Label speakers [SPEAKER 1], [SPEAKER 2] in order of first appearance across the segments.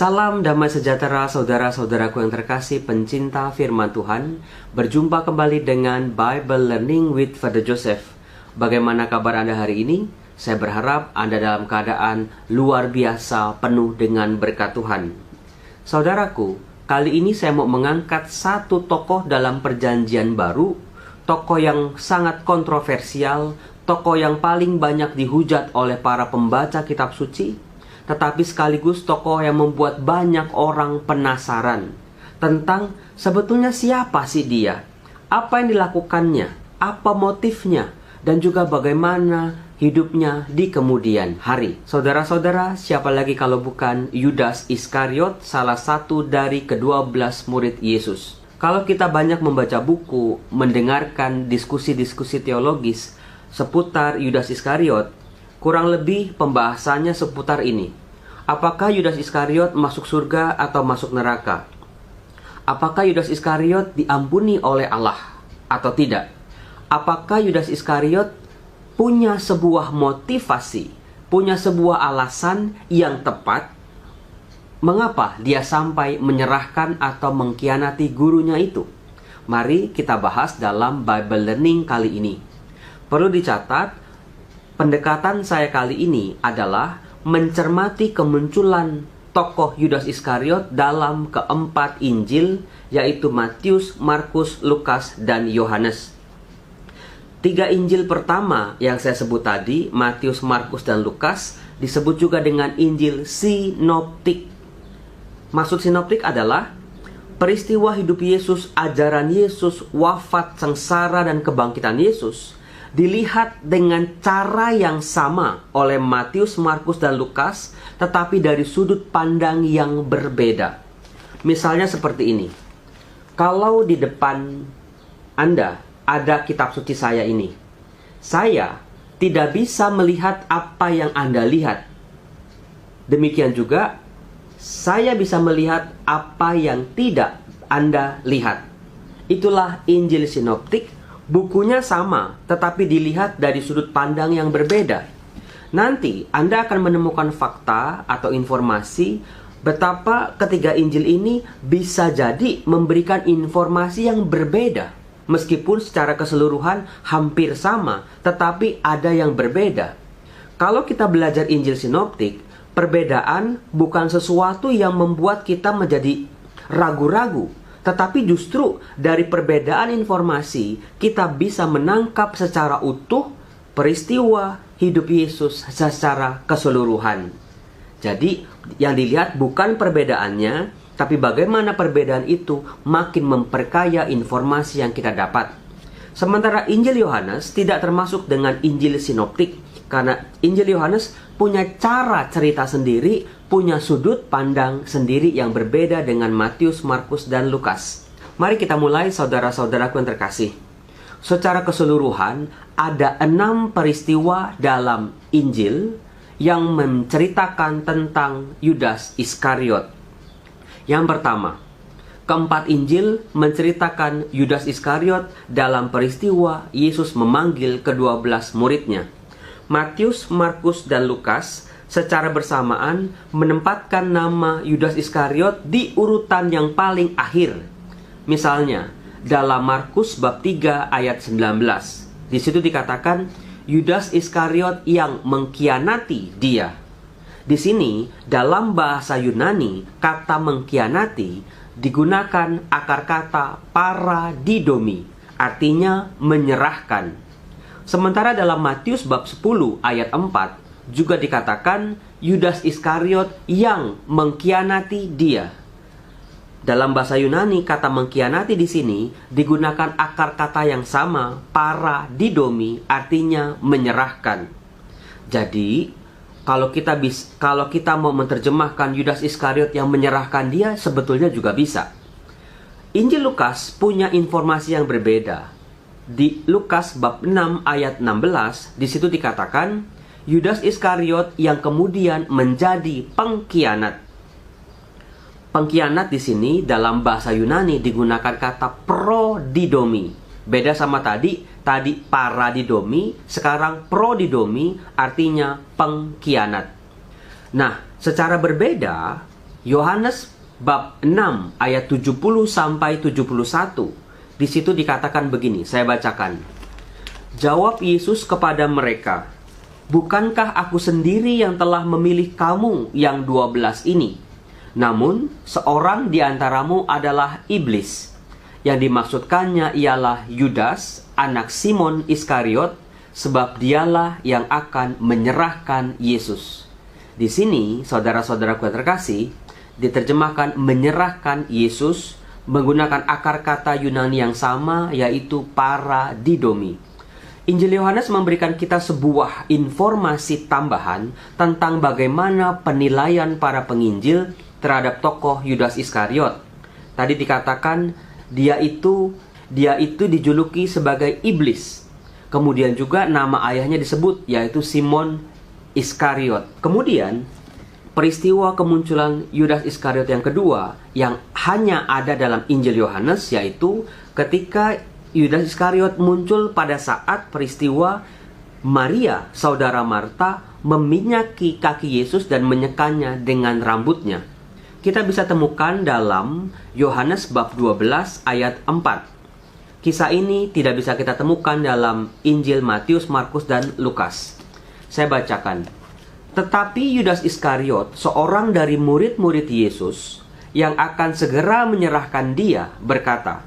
[SPEAKER 1] Salam damai sejahtera saudara-saudaraku yang terkasih pencinta firman Tuhan. Berjumpa kembali dengan Bible Learning with Father Joseph. Bagaimana kabar Anda hari ini? Saya berharap Anda dalam keadaan luar biasa penuh dengan berkat Tuhan. Saudaraku, kali ini saya mau mengangkat satu tokoh dalam perjanjian baru. Tokoh yang sangat kontroversial, tokoh yang paling banyak dihujat oleh para pembaca kitab suci, tetapi sekaligus tokoh yang membuat banyak orang penasaran tentang sebetulnya siapa sih dia, apa yang dilakukannya, apa motifnya, dan juga bagaimana hidupnya di kemudian hari. Saudara-saudara, siapa lagi kalau bukan Yudas Iskariot, salah satu dari ke-12 murid Yesus. Kalau kita banyak membaca buku, mendengarkan diskusi-diskusi teologis seputar Yudas Iskariot, kurang lebih pembahasannya seputar ini. Apakah Yudas Iskariot masuk surga atau masuk neraka? Apakah Yudas Iskariot diampuni oleh Allah atau tidak? Apakah Yudas Iskariot punya sebuah motivasi, punya sebuah alasan yang tepat mengapa dia sampai menyerahkan atau mengkhianati gurunya itu? Mari kita bahas dalam Bible Learning kali ini. Perlu dicatat, pendekatan saya kali ini adalah mencermati kemunculan tokoh Yudas Iskariot dalam keempat Injil, yaitu Matius, Markus, Lukas, dan Yohanes. 3 Injil pertama yang saya sebut tadi, Matius, Markus, dan Lukas, disebut juga dengan Injil sinoptik. Maksud sinoptik adalah peristiwa hidup Yesus, ajaran Yesus, wafat, sengsara, dan kebangkitan Yesus dilihat dengan cara yang sama oleh Matius, Markus, dan Lukas, tetapi dari sudut pandang yang berbeda. Misalnya seperti ini. Kalau di depan Anda ada kitab suci saya ini, saya tidak bisa melihat apa yang Anda lihat. Demikian juga, saya bisa melihat apa yang tidak Anda lihat. Itulah Injil sinoptik. Bukunya sama, tetapi dilihat dari sudut pandang yang berbeda. Nanti Anda akan menemukan fakta atau informasi betapa ketiga Injil ini bisa jadi memberikan informasi yang berbeda. Meskipun secara keseluruhan hampir sama, tetapi ada yang berbeda. Kalau kita belajar Injil sinoptik, perbedaan bukan sesuatu yang membuat kita menjadi ragu-ragu, tetapi justru dari perbedaan informasi kita bisa menangkap secara utuh peristiwa hidup Yesus secara keseluruhan. Jadi yang dilihat bukan perbedaannya, tapi bagaimana perbedaan itu makin memperkaya informasi yang kita dapat. Sementara Injil Yohanes tidak termasuk dengan Injil sinoptik, karena Injil Yohanes punya cara cerita sendiri, punya sudut pandang sendiri yang berbeda dengan Matius, Markus, dan Lukas. Mari kita mulai saudara-saudaraku yang terkasih. Secara keseluruhan, ada 6 peristiwa dalam Injil yang menceritakan tentang Yudas Iskariot. Yang pertama, keempat Injil menceritakan Yudas Iskariot dalam peristiwa Yesus memanggil ke-12 muridnya. Matius, Markus, dan Lukas secara bersamaan menempatkan nama Yudas Iskariot di urutan yang paling akhir. Misalnya, dalam Markus bab 3 ayat 19. Di situ dikatakan Yudas Iskariot yang mengkhianati dia. Di sini, dalam bahasa Yunani, kata mengkhianati digunakan akar kata paradidomi, artinya menyerahkan. Sementara dalam Matius bab 10 ayat 4 juga dikatakan Yudas Iskariot yang mengkhianati dia. Dalam bahasa Yunani, kata mengkhianati di sini digunakan akar kata yang sama, paradidomi, artinya menyerahkan. Jadi, kalau kita mau menerjemahkan Yudas Iskariot yang menyerahkan dia, sebetulnya juga bisa. Injil Lukas punya informasi yang berbeda. Di Lukas bab 6 ayat 16, di situ dikatakan Yudas Iskariot yang kemudian menjadi pengkhianat. Pengkhianat di sini dalam bahasa Yunani digunakan kata prodidomi. Beda sama tadi paradidomi, sekarang prodidomi artinya pengkhianat. Nah, secara berbeda Yohanes bab 6 ayat 70 sampai 71. Di situ dikatakan begini, saya bacakan. Jawab Yesus kepada mereka, "Bukankah aku sendiri yang telah memilih kamu yang 12 ini? Namun, seorang di antaramu adalah iblis." Yang dimaksudkannya ialah Yudas, anak Simon Iskariot, sebab dialah yang akan menyerahkan Yesus. Di sini, saudara-saudaraku yang terkasih, diterjemahkan menyerahkan Yesus menggunakan akar kata Yunani yang sama, yaitu paradidomi. Injil Yohanes memberikan kita sebuah informasi tambahan tentang bagaimana penilaian para penginjil terhadap tokoh Yudas Iskariot. Tadi dikatakan dia itu dijuluki sebagai iblis. Kemudian juga nama ayahnya disebut, yaitu Simon Iskariot. Kemudian peristiwa kemunculan Yudas Iskariot yang kedua yang hanya ada dalam Injil Yohanes, yaitu ketika Yudas Iskariot muncul pada saat peristiwa Maria, saudara Marta, meminyaki kaki Yesus dan menyekannya dengan rambutnya. Kita bisa temukan dalam Yohanes bab 12 ayat 4. Kisah ini tidak bisa kita temukan dalam Injil Matius, Markus, dan Lukas. Saya bacakan. Tetapi Yudas Iskariot, seorang dari murid-murid Yesus yang akan segera menyerahkan dia, berkata,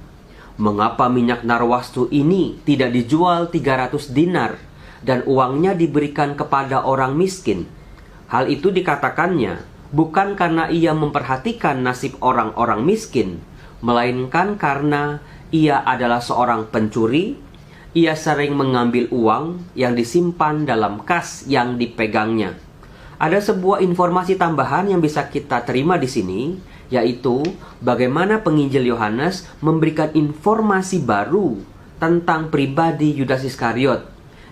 [SPEAKER 1] "Mengapa minyak narwastu ini tidak dijual 300 dinar dan uangnya diberikan kepada orang miskin?" Hal itu dikatakannya bukan karena ia memperhatikan nasib orang-orang miskin, melainkan karena ia adalah seorang pencuri. Ia sering mengambil uang yang disimpan dalam kas yang dipegangnya. Ada sebuah informasi tambahan yang bisa kita terima di sini, yaitu bagaimana penginjil Yohanes memberikan informasi baru tentang pribadi Yudas Iskariot.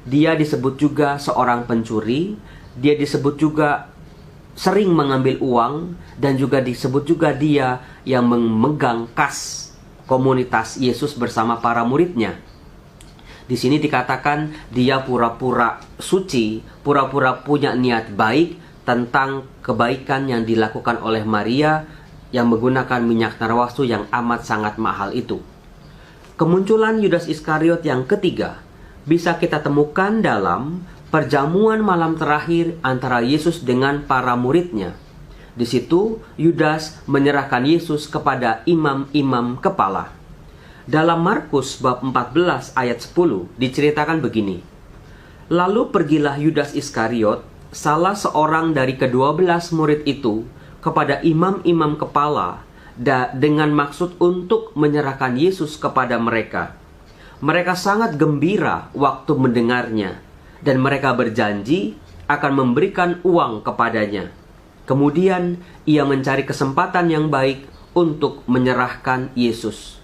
[SPEAKER 1] Dia disebut juga seorang pencuri, dia disebut juga sering mengambil uang, dan juga disebut juga dia yang memegang kas komunitas Yesus bersama para muridnya. Di sini dikatakan dia pura-pura suci, pura-pura punya niat baik tentang kebaikan yang dilakukan oleh Maria yang menggunakan minyak narwastu yang amat sangat mahal itu. Kemunculan Yudas Iskariot yang ketiga bisa kita temukan dalam perjamuan malam terakhir antara Yesus dengan para muridnya. Di situ Yudas menyerahkan Yesus kepada imam-imam kepala. Dalam Markus bab 14 ayat 10 diceritakan begini. Lalu pergilah Yudas Iskariot, salah seorang dari ke-12 murid itu, kepada imam-imam kepala dengan maksud untuk menyerahkan Yesus kepada mereka. Mereka sangat gembira waktu mendengarnya, dan mereka berjanji akan memberikan uang kepadanya. Kemudian ia mencari kesempatan yang baik untuk menyerahkan Yesus.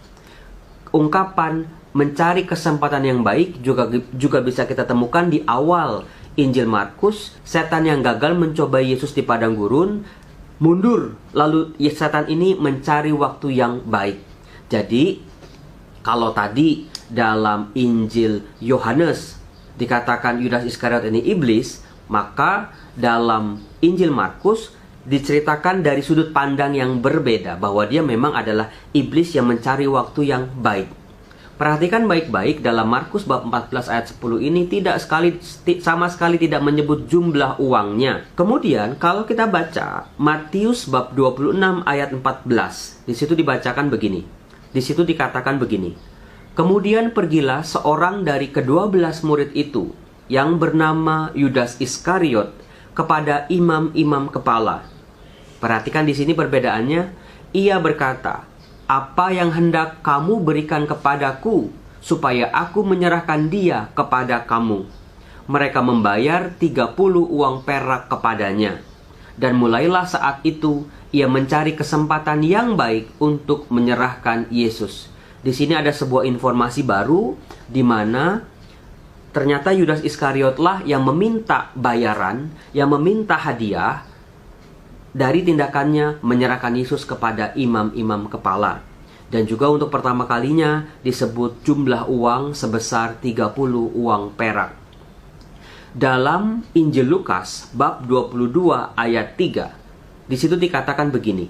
[SPEAKER 1] Ungkapan mencari kesempatan yang baik juga bisa kita temukan di awal Injil Markus. Setan yang gagal mencobai Yesus di padang gurun mundur, lalu setan ini mencari waktu yang baik. Jadi kalau tadi dalam Injil Yohanes dikatakan Yudas Iskariot ini iblis, maka dalam Injil Markus diceritakan dari sudut pandang yang berbeda, bahwa dia memang adalah iblis yang mencari waktu yang baik. Perhatikan baik-baik, dalam Markus bab 14 ayat 10 ini sama sekali tidak menyebut jumlah uangnya. Kemudian kalau kita baca Matius bab 26 ayat 14, di situ dibacakan begini. Di situ dikatakan begini. Kemudian pergilah seorang dari ke-12 murid itu yang bernama Yudas Iskariot kepada imam-imam kepala. Perhatikan di sini perbedaannya. Ia berkata, "Apa yang hendak kamu berikan kepadaku supaya aku menyerahkan dia kepada kamu?" Mereka membayar 30 uang perak kepadanya. Dan mulailah saat itu ia mencari kesempatan yang baik untuk menyerahkan Yesus. Di sini ada sebuah informasi baru di mana ternyata Yudas Iskariotlah yang meminta bayaran, yang meminta hadiah dari tindakannya menyerahkan Yesus kepada imam-imam kepala. Dan juga untuk pertama kalinya disebut jumlah uang sebesar 30 uang perak. Dalam Injil Lukas bab 22 ayat 3 Di situ dikatakan begini,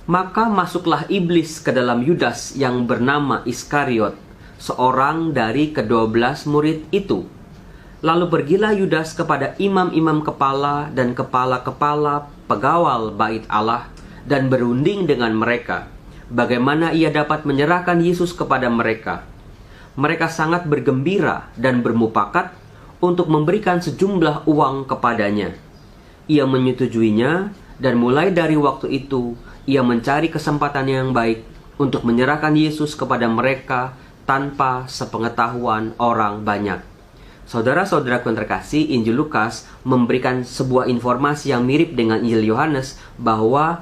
[SPEAKER 1] maka masuklah iblis ke dalam Yudas yang bernama Iskariot, seorang dari ke-12 murid itu. Lalu pergilah Yudas kepada imam-imam kepala dan kepala-kepala pegawai bait Allah dan berunding dengan mereka, bagaimana ia dapat menyerahkan Yesus kepada mereka. Mereka sangat bergembira dan bermufakat untuk memberikan sejumlah uang kepadanya. Ia menyetujuinya, dan mulai dari waktu itu ia mencari kesempatan yang baik untuk menyerahkan Yesus kepada mereka tanpa sepengetahuan orang banyak. Saudara-saudaraku yang terkasih, Injil Lukas memberikan sebuah informasi yang mirip dengan Injil Yohanes bahwa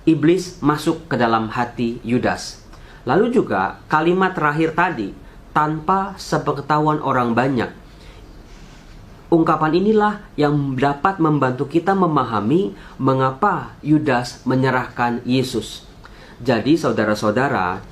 [SPEAKER 1] iblis masuk ke dalam hati Yudas. Lalu juga kalimat terakhir tadi, tanpa sepengetahuan orang banyak. Ungkapan inilah yang dapat membantu kita memahami mengapa Yudas menyerahkan Yesus. Jadi saudara-saudara,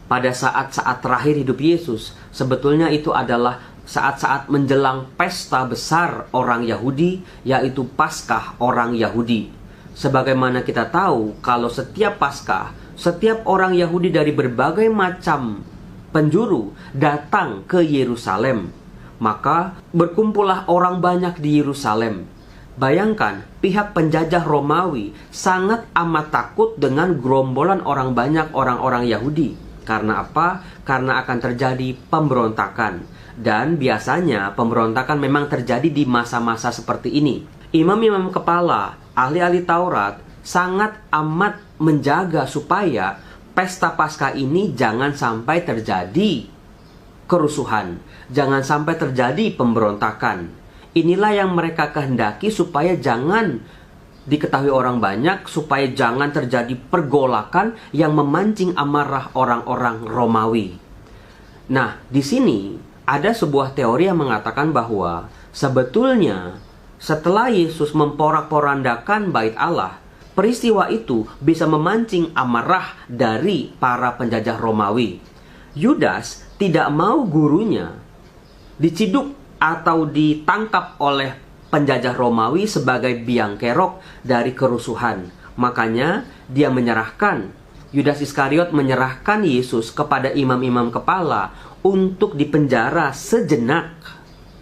[SPEAKER 1] pada saat-saat terakhir hidup Yesus, sebetulnya itu adalah saat-saat menjelang pesta besar orang Yahudi, yaitu Paskah orang Yahudi. Sebagaimana kita tahu, kalau setiap Paskah, setiap orang Yahudi dari berbagai macam penjuru datang ke Yerusalem. Maka berkumpullah orang banyak di Yerusalem. Bayangkan, pihak penjajah Romawi sangat amat takut dengan gerombolan orang banyak orang-orang Yahudi. Karena apa? Karena akan terjadi pemberontakan. Dan biasanya pemberontakan memang terjadi di masa-masa seperti ini. Imam-imam kepala, ahli-ahli Taurat sangat amat menjaga supaya pesta Paskah ini jangan sampai terjadi kerusuhan, jangan sampai terjadi pemberontakan. Inilah yang mereka kehendaki supaya jangan diketahui orang banyak, supaya jangan terjadi pergolakan yang memancing amarah orang-orang Romawi. Nah, di sini ada sebuah teori yang mengatakan bahwa sebetulnya setelah Yesus memporak-porandakan bait Allah, peristiwa itu bisa memancing amarah dari para penjajah Romawi. Yudas tidak mau gurunya diciduk atau ditangkap oleh penjajah Romawi sebagai biang kerok dari kerusuhan. Makanya dia menyerahkan, Yudas Iskariot menyerahkan Yesus kepada imam-imam kepala untuk dipenjara sejenak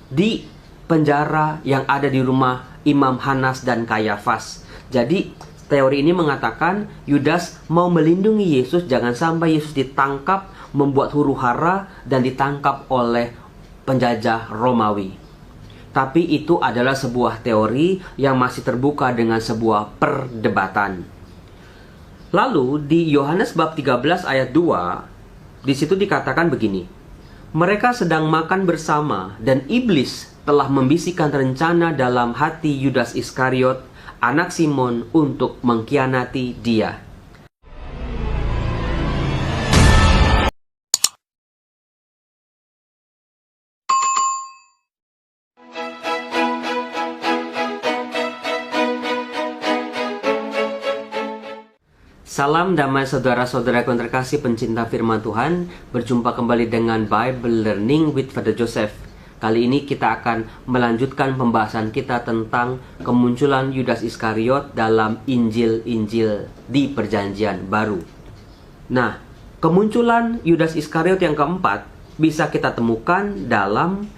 [SPEAKER 1] di penjara yang ada di rumah Imam Hanas dan Kayafas. Jadi teori ini mengatakan Yudas mau melindungi Yesus jangan sampai Yesus ditangkap, membuat huru-hara dan ditangkap oleh penjajah Romawi. Tapi itu adalah sebuah teori yang masih terbuka dengan sebuah perdebatan. Lalu di Yohanes bab 13 ayat 2, di situ dikatakan begini, mereka sedang makan bersama dan iblis telah membisikkan rencana dalam hati Yudas Iskariot, anak Simon, untuk mengkhianati dia. Salam damai saudara-saudaraku yang terkasih pencinta firman Tuhan. Berjumpa kembali dengan Bible Learning with Father Joseph. Kali ini kita akan melanjutkan pembahasan kita tentang kemunculan Yudas Iskariot dalam Injil-Injil di Perjanjian Baru. Nah, kemunculan Yudas Iskariot yang keempat bisa kita temukan dalam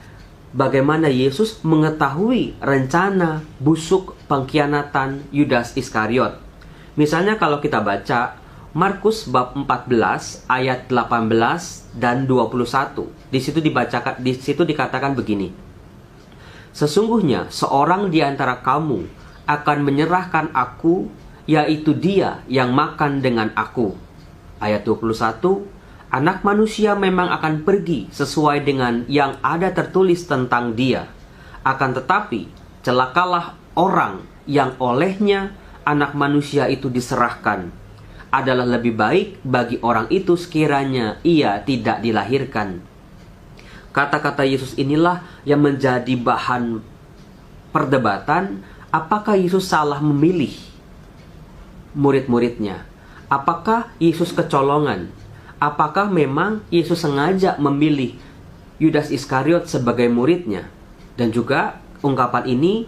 [SPEAKER 1] bagaimana Yesus mengetahui rencana busuk pengkhianatan Yudas Iskariot. Misalnya kalau kita baca Markus bab 14 ayat 18 dan 21. Di situ dikatakan begini. Sesungguhnya seorang di antara kamu akan menyerahkan aku, yaitu dia yang makan dengan aku. Ayat 21. Anak manusia memang akan pergi sesuai dengan yang ada tertulis tentang dia. Akan tetapi celakalah orang yang olehnya anak manusia itu diserahkan. Adalah lebih baik bagi orang itu sekiranya ia tidak dilahirkan. Kata-kata Yesus inilah yang menjadi bahan perdebatan. Apakah Yesus salah memilih murid-muridnya? Apakah Yesus kecolongan? Apakah memang Yesus sengaja memilih Yudas Iskariot sebagai muridnya? Dan juga ungkapan ini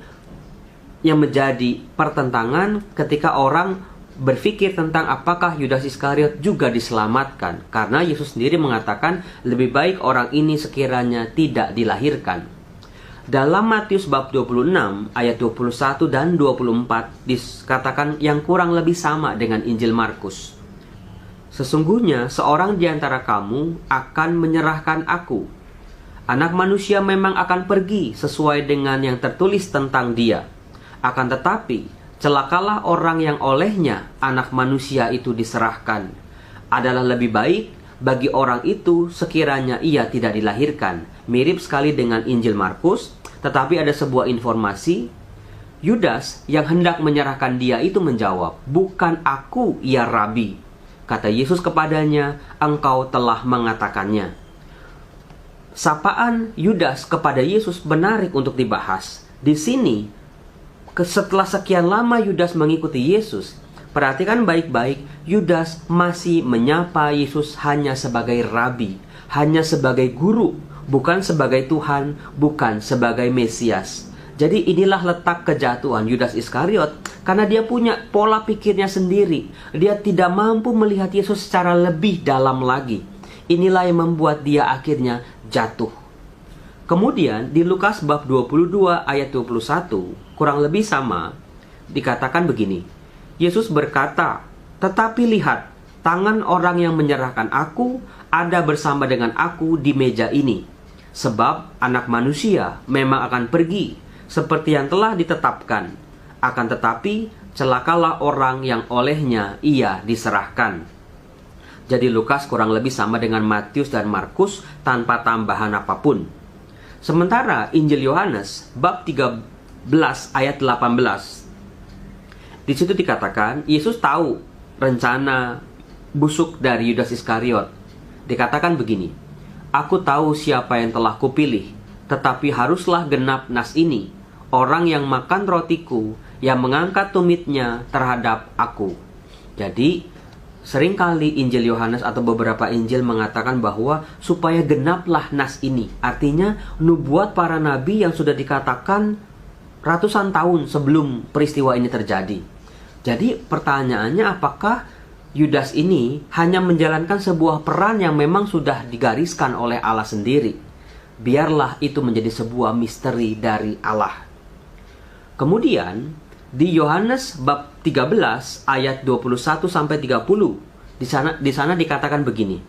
[SPEAKER 1] yang menjadi pertentangan ketika orang berpikir tentang apakah Yudas Iskariot juga diselamatkan, karena Yesus sendiri mengatakan lebih baik orang ini sekiranya tidak dilahirkan. Dalam Matius bab 26 ayat 21 dan 24 dikatakan yang kurang lebih sama dengan Injil Markus. Sesungguhnya seorang di antara kamu akan menyerahkan aku. Anak manusia memang akan pergi sesuai dengan yang tertulis tentang dia. Akan tetapi, celakalah orang yang olehnya anak manusia itu diserahkan. Adalah lebih baik bagi orang itu sekiranya ia tidak dilahirkan. Mirip sekali dengan Injil Markus, tetapi ada sebuah informasi. Yudas yang hendak menyerahkan dia itu menjawab, "Bukan aku, ya Rabi." Kata Yesus kepadanya, "Engkau telah mengatakannya." Sapaan Yudas kepada Yesus menarik untuk dibahas. Di sini, setelah sekian lama Yudas mengikuti Yesus, perhatikan baik-baik, Yudas masih menyapa Yesus hanya sebagai Rabi, hanya sebagai guru, bukan sebagai Tuhan, bukan sebagai Mesias. Jadi inilah letak kejatuhan Yudas Iskariot, karena dia punya pola pikirnya sendiri. Dia tidak mampu melihat Yesus secara lebih dalam lagi. Inilah yang membuat dia akhirnya jatuh. Kemudian di Lukas bab 22 ayat 21, kurang lebih sama, dikatakan begini. Yesus berkata, "Tetapi lihat, tangan orang yang menyerahkan aku ada bersama dengan aku di meja ini. Sebab anak manusia memang akan pergi seperti yang telah ditetapkan. Akan tetapi celakalah orang yang olehnya ia diserahkan." Jadi Lukas kurang lebih sama dengan Matius dan Markus tanpa tambahan apapun. Sementara Injil Yohanes bab 13 ayat 18, di situ dikatakan Yesus tahu rencana busuk dari Yudas Iskariot. Dikatakan begini, "Aku tahu siapa yang telah kupilih, tetapi haruslah genap nas ini, orang yang makan rotiku, yang mengangkat tumitnya terhadap aku." Jadi seringkali Injil Yohanes atau beberapa Injil mengatakan bahwa supaya genaplah nas ini. Artinya nubuat para nabi yang sudah dikatakan ratusan tahun sebelum peristiwa ini terjadi. Jadi pertanyaannya, apakah Yudas ini hanya menjalankan sebuah peran yang memang sudah digariskan oleh Allah sendiri? Biarlah itu menjadi sebuah misteri dari Allah. Kemudian di Yohanes bab 13 ayat 21 sampai 30, di sana dikatakan begini.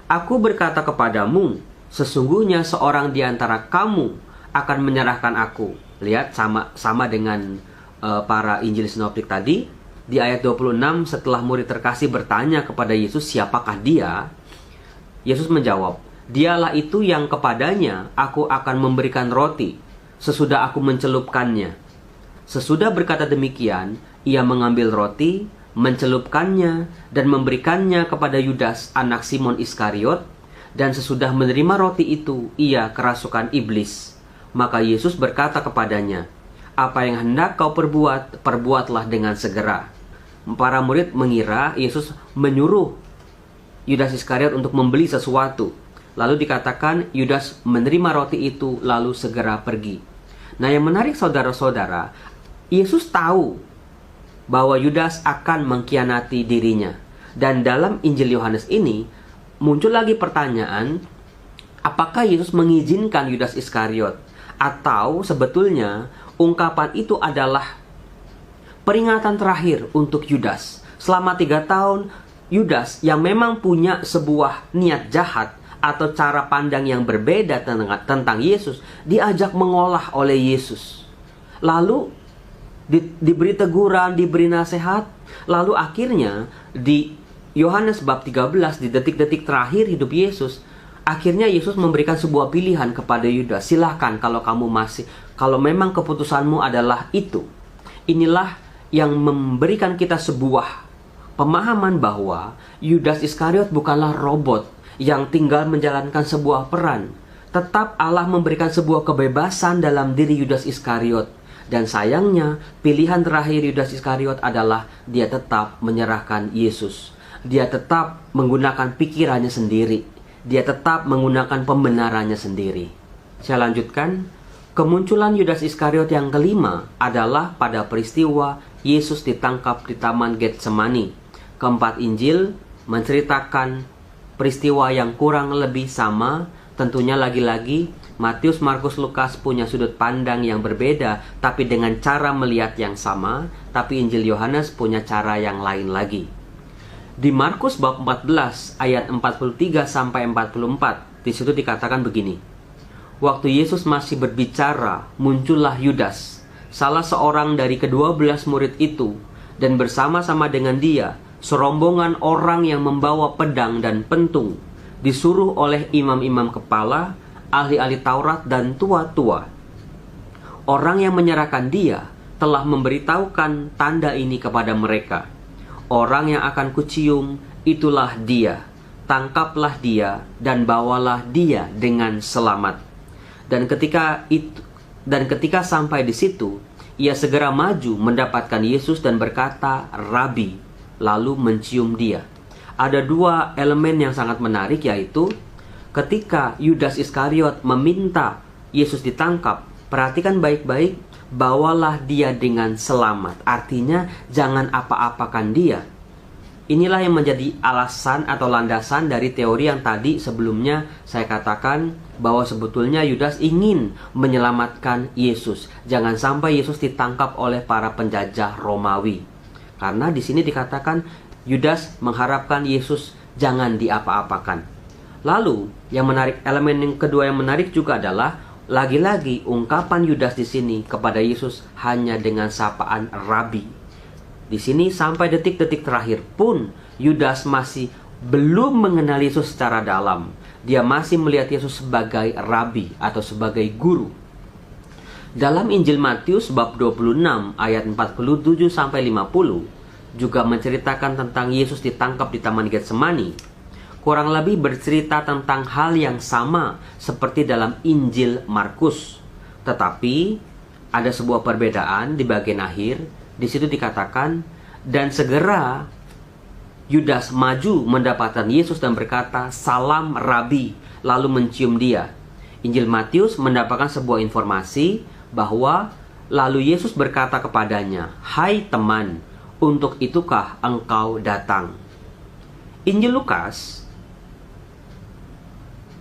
[SPEAKER 1] "Aku berkata kepadamu, sesungguhnya seorang di antara kamu akan menyerahkan aku." Lihat, sama dengan para Injil sinoptik tadi. Di ayat 26, setelah murid terkasih bertanya kepada Yesus, "Siapakah dia?" Yesus menjawab, "Dialah itu yang kepadanya aku akan memberikan roti sesudah aku mencelupkannya." Sesudah berkata demikian, ia mengambil roti, mencelupkannya, dan memberikannya kepada Yudas anak Simon Iskariot. Dan sesudah menerima roti itu, ia kerasukan iblis. Maka Yesus berkata kepadanya, "Apa yang hendak kau perbuat, perbuatlah dengan segera." Para murid mengira Yesus menyuruh Yudas Iskariot untuk membeli sesuatu. Lalu dikatakan Yudas menerima roti itu lalu segera pergi. Nah, yang menarik saudara-saudara, Yesus tahu bahwa Yudas akan mengkhianati dirinya. Dan dalam Injil Yohanes ini muncul lagi pertanyaan, apakah Yesus mengizinkan Yudas Iskariot? Atau sebetulnya ungkapan itu adalah peringatan terakhir untuk Yudas. Selama 3 tahun, Yudas yang memang punya sebuah niat jahat atau cara pandang yang berbeda tentang Yesus, diajak mengolah oleh Yesus. Lalu diberi teguran, diberi nasihat. Lalu akhirnya di Yohanes bab 13, di detik-detik terakhir hidup Yesus, akhirnya Yesus memberikan sebuah pilihan kepada Yudas. Silahkan kalau memang keputusanmu adalah itu. Inilah yang memberikan kita sebuah pemahaman bahwa Yudas Iskariot bukanlah robot yang tinggal menjalankan sebuah peran. Tetap Allah memberikan sebuah kebebasan dalam diri Yudas Iskariot. Dan sayangnya, pilihan terakhir Yudas Iskariot adalah dia tetap menyerahkan Yesus. Dia tetap menggunakan pikirannya sendiri. Dia tetap menggunakan pembenarannya sendiri. Saya lanjutkan. Kemunculan Yudas Iskariot yang kelima adalah pada peristiwa Yesus ditangkap di Taman Getsemani. Keempat Injil menceritakan peristiwa yang kurang lebih sama. Tentunya lagi-lagi Matius, Markus, Lukas punya sudut pandang yang berbeda, tapi dengan cara melihat yang sama. Tapi Injil Yohanes punya cara yang lain lagi. Di Markus bab 14 ayat 43 sampai 44, di situ dikatakan begini. Waktu Yesus masih berbicara, muncullah Yudas, salah seorang dari ke-12 murid itu, dan bersama-sama dengan dia serombongan orang yang membawa pedang dan pentung, disuruh oleh imam-imam kepala, ahli-ahli Taurat dan tua-tua. Orang yang menyerahkan dia telah memberitahukan tanda ini kepada mereka. Orang yang akan kucium, itulah dia. Tangkaplah dia dan bawalah dia dengan selamat. Dan ketika sampai di situ, ia segera maju mendapatkan Yesus dan berkata, "Rabi," lalu mencium dia. Ada dua elemen yang sangat menarik, yaitu ketika Yudas Iskariot meminta Yesus ditangkap, perhatikan baik-baik, bawalah dia dengan selamat. Artinya jangan apa-apakan dia. Inilah yang menjadi alasan atau landasan dari teori yang tadi sebelumnya saya katakan bahwa sebetulnya Yudas ingin menyelamatkan Yesus. Jangan sampai Yesus ditangkap oleh para penjajah Romawi. Karena di sini dikatakan Yudas mengharapkan Yesus jangan diapa-apakan. Lalu yang menarik, elemen yang kedua yang menarik juga adalah lagi-lagi ungkapan Yudas di sini kepada Yesus hanya dengan sapaan Rabi. Di sini sampai detik-detik terakhir pun Yudas masih belum mengenal Yesus secara dalam. Dia masih melihat Yesus sebagai Rabi atau sebagai guru. Dalam Injil Matius bab 26 ayat 47 sampai 50 juga menceritakan tentang Yesus ditangkap di Taman Getsemani. Kurang lebih bercerita tentang hal yang sama seperti dalam Injil Markus. Tetapi ada sebuah perbedaan di bagian akhir. Di situ dikatakan, dan segera Yudas maju mendapatkan Yesus dan berkata, "Salam Rabi," lalu mencium dia. Injil Matius mendapatkan sebuah informasi bahwa lalu Yesus berkata kepadanya, "Hai teman, untuk itukah engkau datang?" Injil Lukas,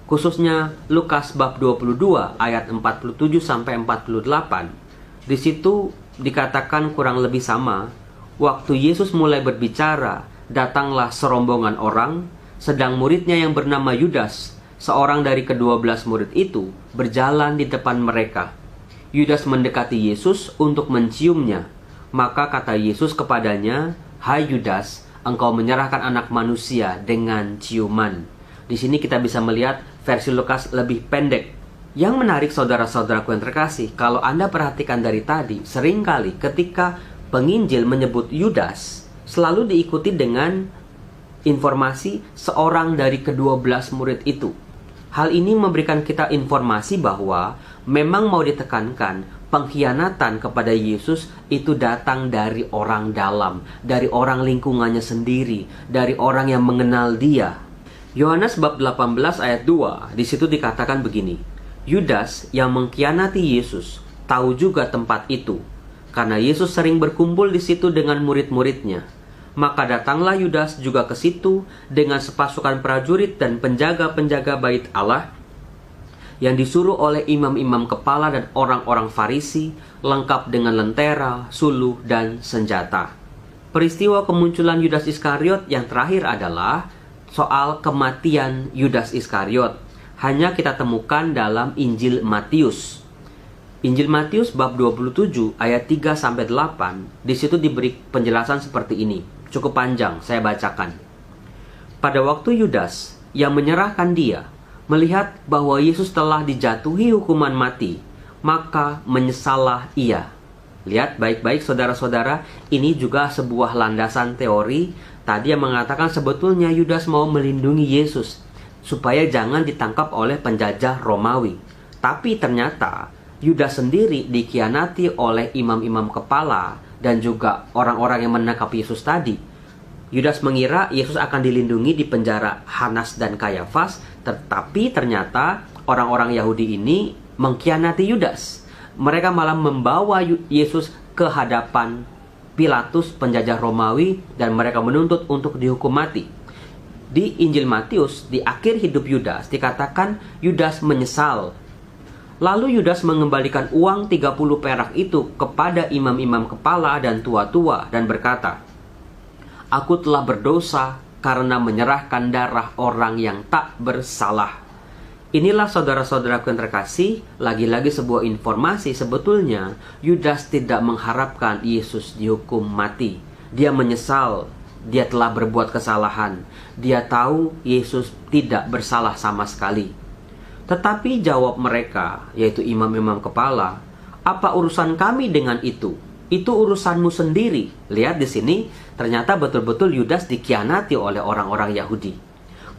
[SPEAKER 1] khususnya Lukas bab 22 ayat 47 sampai 48, di situ dikatakan kurang lebih sama. Waktu Yesus mulai berbicara, datanglah serombongan orang, sedang muridnya yang bernama Yudas, seorang dari ke-12 murid itu, berjalan di depan mereka. Yudas mendekati Yesus untuk menciumnya. Maka kata Yesus kepadanya, "Hai Yudas, engkau menyerahkan anak manusia dengan ciuman." Di sini kita bisa melihat versi Lukas lebih pendek. Yang menarik saudara-saudaraku yang terkasih, kalau Anda perhatikan dari tadi, seringkali ketika penginjil menyebut Yudas, selalu diikuti dengan informasi seorang dari ke-12 murid itu. Hal ini memberikan kita informasi bahwa memang mau ditekankan, pengkhianatan kepada Yesus itu datang dari orang dalam, dari orang lingkungannya sendiri, dari orang yang mengenal dia. Yohanes bab 18 ayat 2, di situ dikatakan begini, Yudas yang mengkhianati Yesus tahu juga tempat itu, karena Yesus sering berkumpul di situ dengan murid-muridnya. Maka datanglah Yudas juga ke situ dengan sepasukan prajurit dan penjaga-penjaga bait Allah yang disuruh oleh imam-imam kepala dan orang-orang Farisi, lengkap dengan lentera, suluh, dan senjata. Peristiwa kemunculan Yudas Iskariot yang terakhir adalah soal kematian Yudas Iskariot. Hanya kita temukan dalam Injil Matius. Injil Matius bab 27 ayat 3 sampai 8, di situ diberi penjelasan seperti ini. Cukup panjang, saya bacakan. Pada waktu Yudas yang menyerahkan dia melihat bahwa Yesus telah dijatuhi hukuman mati, maka menyesallah ia. Lihat baik-baik saudara-saudara, ini juga sebuah landasan teori tadi yang mengatakan sebetulnya Yudas mau melindungi Yesus supaya jangan ditangkap oleh penjajah Romawi. Tapi ternyata Yudas sendiri dikhianati oleh imam-imam kepala dan juga orang-orang yang menangkap Yesus tadi. Yudas mengira Yesus akan dilindungi di penjara Hanas dan Kayafas, tetapi ternyata orang-orang Yahudi ini mengkhianati Yudas. mereka malah membawa Yesus ke hadapan Pilatus, penjajah Romawi, dan mereka menuntut untuk dihukum mati. Di Injil Matius, di akhir hidup Yudas, dikatakan Yudas menyesal. Lalu Yudas mengembalikan uang 30 perak itu kepada imam-imam kepala dan tua-tua dan berkata, "Aku telah berdosa karena menyerahkan darah orang yang tak bersalah." Inilah saudara-saudaraku yang terkasih, lagi-lagi sebuah informasi. Sebetulnya Yudas tidak mengharapkan Yesus dihukum mati. Dia menyesal, dia telah berbuat kesalahan. Dia tahu Yesus tidak bersalah sama sekali. Tetapi jawab mereka, yaitu imam-imam kepala, "Apa urusan kami dengan itu? Itu urusanmu sendiri." Lihat di sini, ternyata betul-betul Yudas dikhianati oleh orang-orang Yahudi.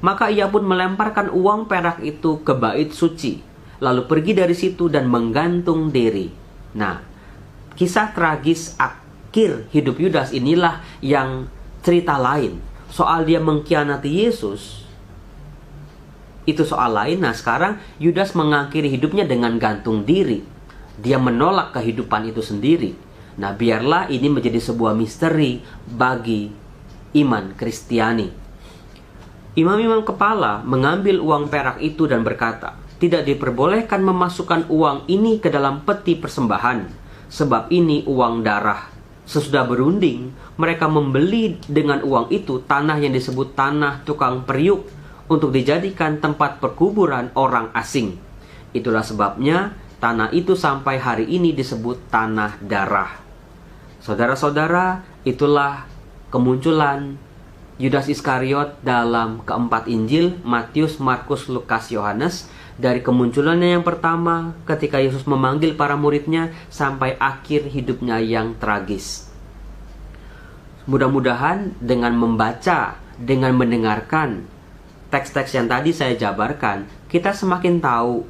[SPEAKER 1] Maka ia pun melemparkan uang perak itu ke bait suci, lalu pergi dari situ dan menggantung diri. Nah, kisah tragis akhir hidup Yudas inilah yang cerita lain. Soal dia mengkhianati Yesus, itu soal lain. Nah, sekarang Yudas mengakhiri hidupnya dengan gantung diri. Dia menolak kehidupan itu sendiri. Nah, biarlah ini menjadi sebuah misteri bagi iman Kristiani. Imam-imam kepala mengambil uang perak itu dan berkata, "Tidak diperbolehkan memasukkan uang ini ke dalam peti persembahan, sebab ini uang darah." Sesudah berunding, mereka membeli dengan uang itu tanah yang disebut tanah tukang periuk untuk dijadikan tempat perkuburan orang asing. Itulah sebabnya tanah itu sampai hari ini disebut tanah darah. Saudara-saudara, itulah kemunculan Yudas Iskariot dalam keempat Injil, Matius, Markus, Lukas, Yohanes. Dari kemunculannya yang pertama ketika Yesus memanggil para muridnya sampai akhir hidupnya yang tragis. Mudah-mudahan dengan membaca, dengan mendengarkan teks-teks yang tadi saya jabarkan, kita semakin tahu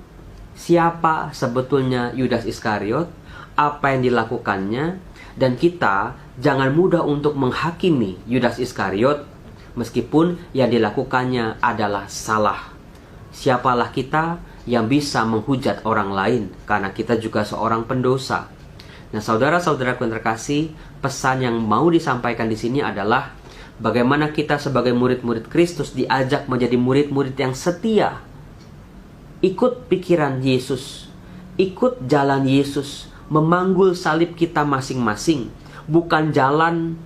[SPEAKER 1] siapa sebetulnya Yudas Iskariot, apa yang dilakukannya, dan kita jangan mudah untuk menghakimi Yudas Iskariot meskipun yang dilakukannya adalah salah. Siapalah kita yang bisa menghujat orang lain, karena kita juga seorang pendosa. Nah, saudara-saudaraku yang terkasih, pesan yang mau disampaikan di sini adalah bagaimana kita sebagai murid-murid Kristus diajak menjadi murid-murid yang setia. Ikut pikiran Yesus, ikut jalan Yesus, memanggul salib kita masing-masing, bukan jalan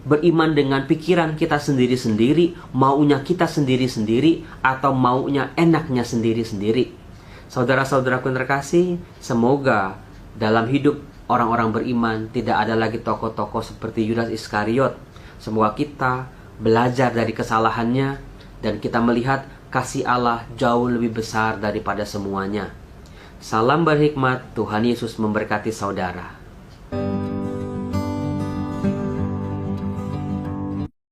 [SPEAKER 1] beriman dengan pikiran kita sendiri-sendiri, maunya kita sendiri-sendiri, atau maunya enaknya sendiri-sendiri. Saudara-saudaraku yang terkasih, semoga dalam hidup orang-orang beriman tidak ada lagi tokoh-tokoh seperti Yudas Iskariot. Semoga kita belajar dari kesalahannya dan kita melihat kasih Allah jauh lebih besar daripada semuanya. Salam berhikmat, Tuhan Yesus memberkati saudara.